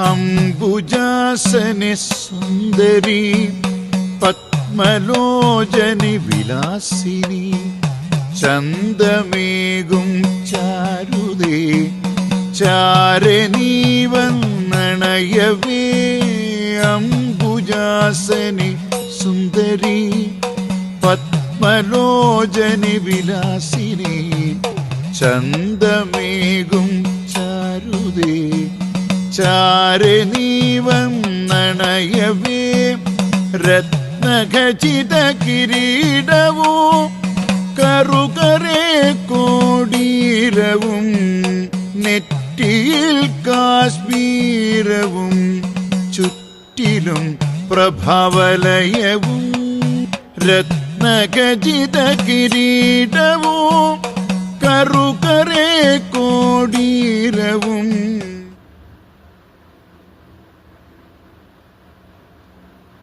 അംബുജാസനി സുന്ദരി പത്മലോചനി വിലാസിനി ചന്ദമേകും ചാരുതേ ചാരെ നീ വന്നണയവേ. അംബുജാസനി സുന്ദരി പത്മലോചനി വിലാസിനി ചന്ദമേകും ചാരുതേ ചാരെ നീ വന്നണയവേ. രത്നഖചിത കിരീടവും കറുകരേ കോടീരവും നെറ്റിയിൽ കാശ്മീരവും ചുറ്റിലും പ്രഭാവലയവും. രത്നഖചിത കിരീടവും കറുകരേ കോടീരവും